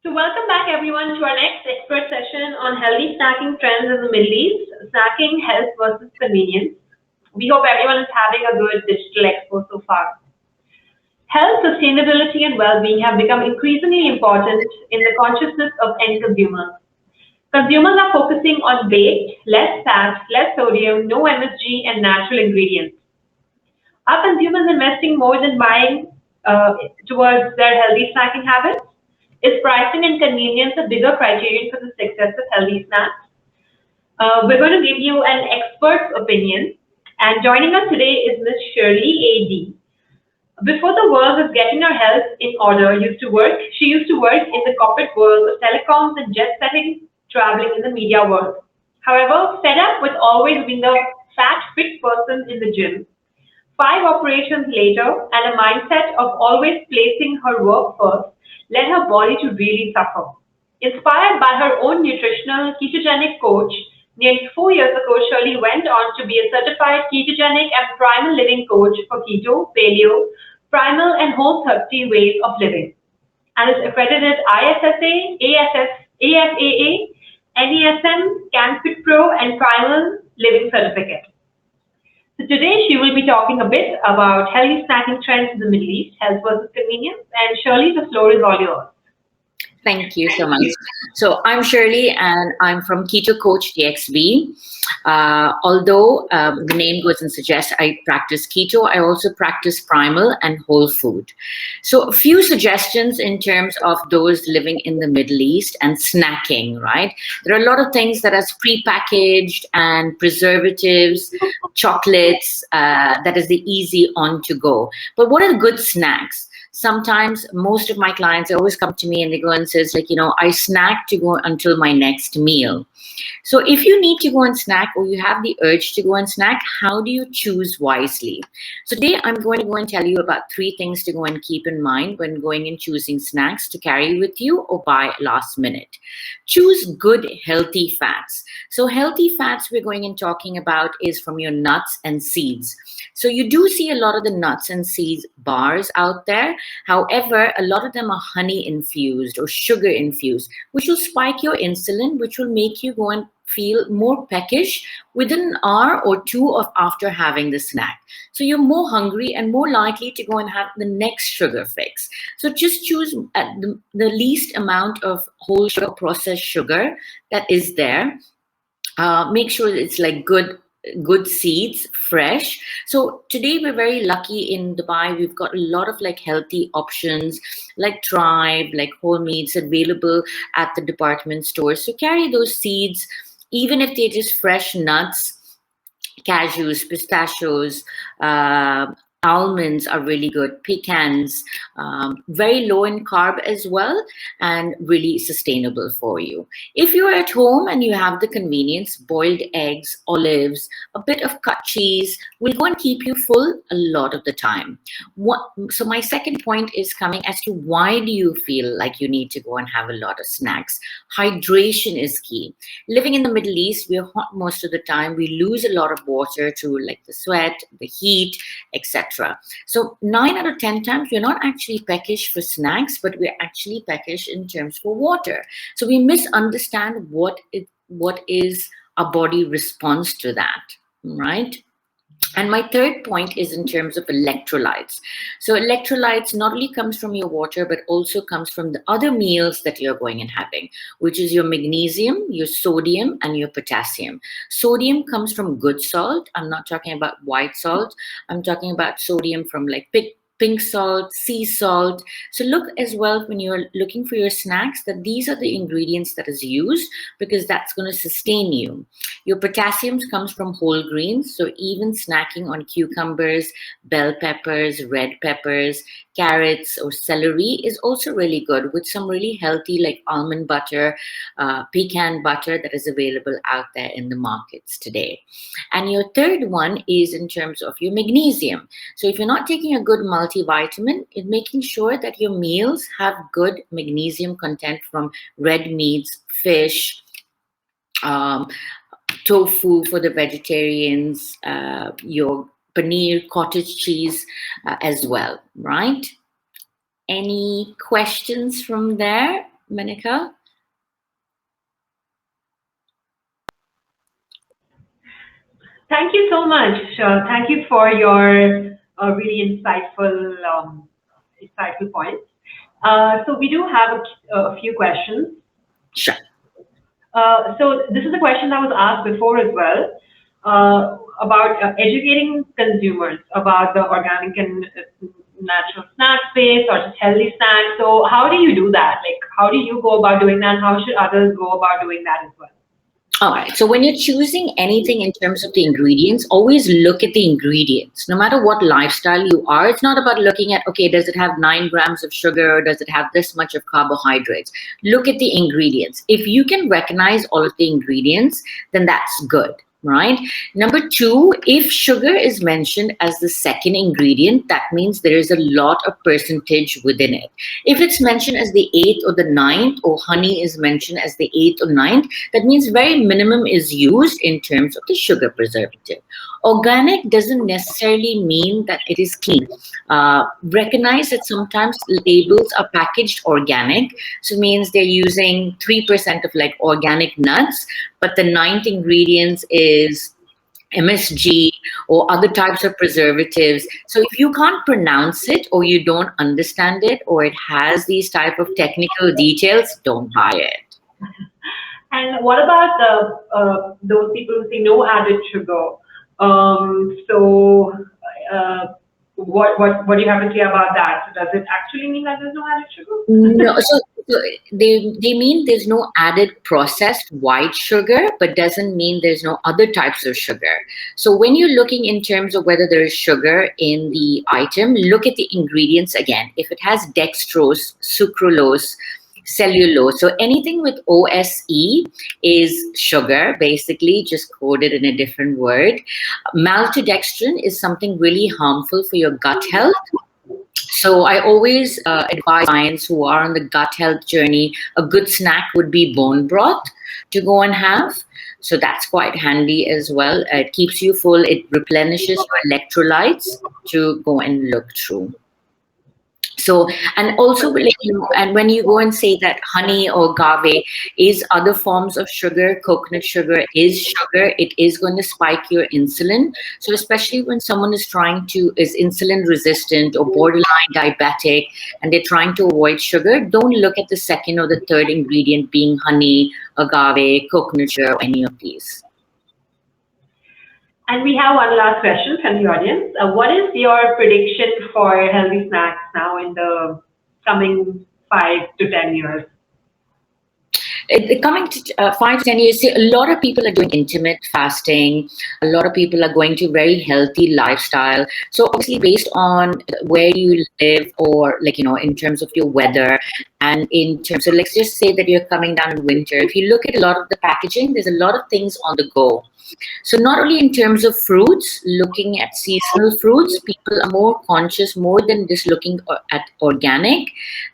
So welcome back everyone to our next expert session on healthy snacking trends in the Middle East, snacking, health versus convenience. We hope everyone is having a good digital expo so far. Health, sustainability and well-being have become increasingly important in the consciousness of end consumers. Consumers are focusing on baked, less fat, less sodium, no MSG and natural ingredients. Are consumers investing more than buying towards their healthy snacking habits? Is pricing and convenience a bigger criterion for the success of healthy snacks? We're going to give you an expert's opinion, and joining us today is Ms. Shirley A. Before the world was getting her health in order, she used to work in the corporate world of telecoms and jet setting, traveling in the media world. However, fed up with always being the fat, fit person in the gym, 5 operations later, and a mindset of always placing her work first led her body to really suffer. Inspired by her own nutritional ketogenic coach, nearly 4 years ago, Shirley went on to be a certified ketogenic and primal living coach for keto, paleo, primal, and whole 30 ways of living, and is accredited ISSA, AFAA, NESM, CanFit Pro, and Primal Living Certificate. So today she will be talking a bit about healthy snacking trends in the Middle East, health versus convenience. And Shirley, the floor is all yours. Thank you so much. So I'm Shirley and I'm from Keto Coach DXB. Although the name goes and suggests I practice keto, I also practice primal and whole food. So a few suggestions in terms of those living in the Middle East and snacking, right? There are a lot of things that are pre-packaged and preservatives, chocolates, that is the easy on to go. But what are the good snacks? Sometimes most of my clients, they always come to me and they go and says like, I snack to go until my next meal. So if you need to go and snack or you have the urge to go and snack, how do you choose wisely? So today I'm going to go and tell you about 3 things to go and keep in mind when going and choosing snacks to carry with you or buy last minute. Choose good, healthy fats. So healthy fats we're going and talking about is from your nuts and seeds. So you do see a lot of the nuts and seeds bars out there. However, a lot of them are honey infused or sugar infused, which will spike your insulin, which will make you go and feel more peckish within an hour or 2 of after having the snack. So you're more hungry and more likely to go and have the next sugar fix. So just choose the least amount of whole sugar, processed sugar that is there. Make sure it's like good seeds, fresh. So today we're very lucky in Dubai. We've got a lot of like healthy options like Tribe, like whole meats available at the department stores. So carry those seeds, even if they're just fresh nuts, cashews, pistachios, almonds are really good, pecans, very low in carb as well, and really sustainable for you. If you're at home and you have the convenience, boiled eggs, olives, a bit of cut cheese will go and keep you full a lot of the time. So my second point is coming as to why do you feel like you need to go and have a lot of snacks? Hydration is key. Living in the Middle East, we're hot most of the time. We lose a lot of water through like the sweat, the heat, etc. So 9 out of 10 times we're not actually peckish for snacks, but we're actually peckish in terms for water. So we misunderstand what is our body response to that, right? And my third point is in terms of electrolytes. So electrolytes not only comes from your water, but also comes from the other meals that you're going and having, which is your magnesium, your sodium, and your potassium. Sodium comes from good salt. I'm not talking about white salt. I'm talking about sodium from like pink salt, sea salt. So look as well when you're looking for your snacks that these are the ingredients that is used because that's going to sustain you. Your potassium comes from whole grains. So even snacking on cucumbers, bell peppers, red peppers, carrots or celery is also really good with some really healthy like almond butter, pecan butter that is available out there in the markets today. And your third one is in terms of your magnesium. So if you're not taking a good multivitamin, it's making sure that your meals have good magnesium content from red meats, fish, tofu for the vegetarians, your paneer, cottage cheese as well, right? Any questions from there? Manika? Thank you so much. Thank you for your really insightful points. So we do have a few questions. Sure. So this is a question that was asked before as well, about educating consumers about the organic and natural snack space or just healthy snacks. So how do you do that? Like, how do you go about doing that? And how should others go about doing that as well? All right. So when you're choosing anything in terms of the ingredients, always look at the ingredients. No matter what lifestyle you are, it's not about looking at, okay, does it have 9 grams of sugar or does it have this much of carbohydrates? Look at the ingredients. If you can recognize all of the ingredients, then that's good. Right. Number two, if sugar is mentioned as the second ingredient, that means there is a lot of percentage within it. If it's mentioned as the eighth or the ninth, or honey is mentioned as the eighth or ninth, that means very minimum is used in terms of the sugar preservative. Organic doesn't necessarily mean that it is clean. Recognize that sometimes labels are packaged organic, so it means they're using 3% of like organic nuts, but the ninth ingredients is MSG or other types of preservatives. So if you can't pronounce it or you don't understand it or it has these type of technical details, don't buy it. And what about those people who say no added sugar? So what do you have to say about that? So does it actually mean that there's no added sugar? No, so they mean there's no added processed white sugar, but doesn't mean there's no other types of sugar. So when you're looking in terms of whether there is sugar in the item, look at the ingredients again. If it has dextrose, sucralose, cellulose, so anything with OSE is sugar, basically just coded in a different word. Maltodextrin is something really harmful for your gut health. So I always advise clients who are on the gut health journey, a good snack would be bone broth to go and have. So that's quite handy as well. It keeps you full. It replenishes your electrolytes to go and look through. So, and also, like, and when you go and say that honey or agave is other forms of sugar, coconut sugar is sugar, it is going to spike your insulin. So, especially when someone is is insulin resistant or borderline diabetic and they're trying to avoid sugar, don't look at the second or the third ingredient being honey, agave, coconut sugar, or any of these. And we have one last question from the audience. What is your prediction for healthy snacks now in the coming 5 to 10 years? Coming to 5 to 10 years, see, a lot of people are doing intermittent fasting. A lot of people are going to very healthy lifestyle. So obviously, based on where you live, or like in terms of your weather, and in terms of, let's just say that you're coming down in winter. If you look at a lot of the packaging, there's a lot of things on the go. So not only in terms of fruits, looking at seasonal fruits, people are more conscious, more than just looking at organic,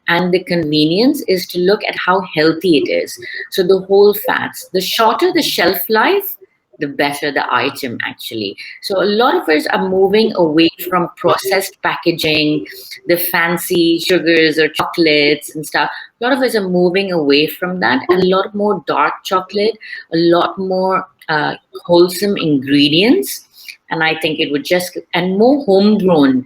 and the convenience is to look at how healthy it is. So the whole fats, the shorter the shelf life, the better the item actually. So a lot of us are moving away from processed packaging, the fancy sugars or chocolates and stuff. A lot of us are moving away from that, and a lot more dark chocolate, a lot more wholesome ingredients. And I think it would just, and more homegrown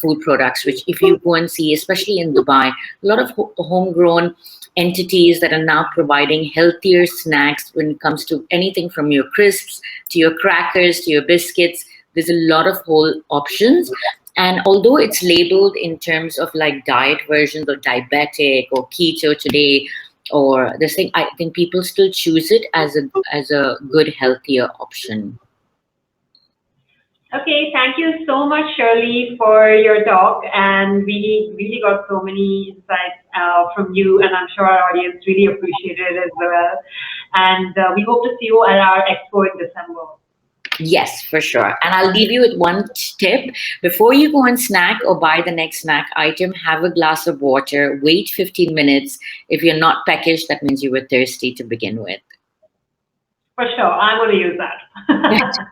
food products, which if you go and see, especially in Dubai, a lot of homegrown entities that are now providing healthier snacks when it comes to anything from your crisps to your crackers to your biscuits. There's a lot of whole options. And although it's labeled in terms of like diet versions or diabetic or keto today, or this thing, I think people still choose it as a good, healthier option. Okay, thank you so much, Shirley, for your talk. And we really got so many insights from you, and I'm sure our audience really appreciated it as well. And we hope to see you at our expo in December. Yes, for sure. And I'll leave you with one tip. Before you go and snack or buy the next snack item, have a glass of water, wait 15 minutes. If you're not peckish, that means you were thirsty to begin with. For sure, I'm going to use that.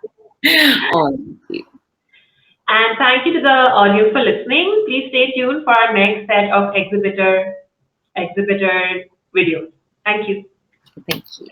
Oh, and thank you to the audience for listening. Please stay tuned for our next set of exhibitor exhibitor videos. Thank you. Thank you.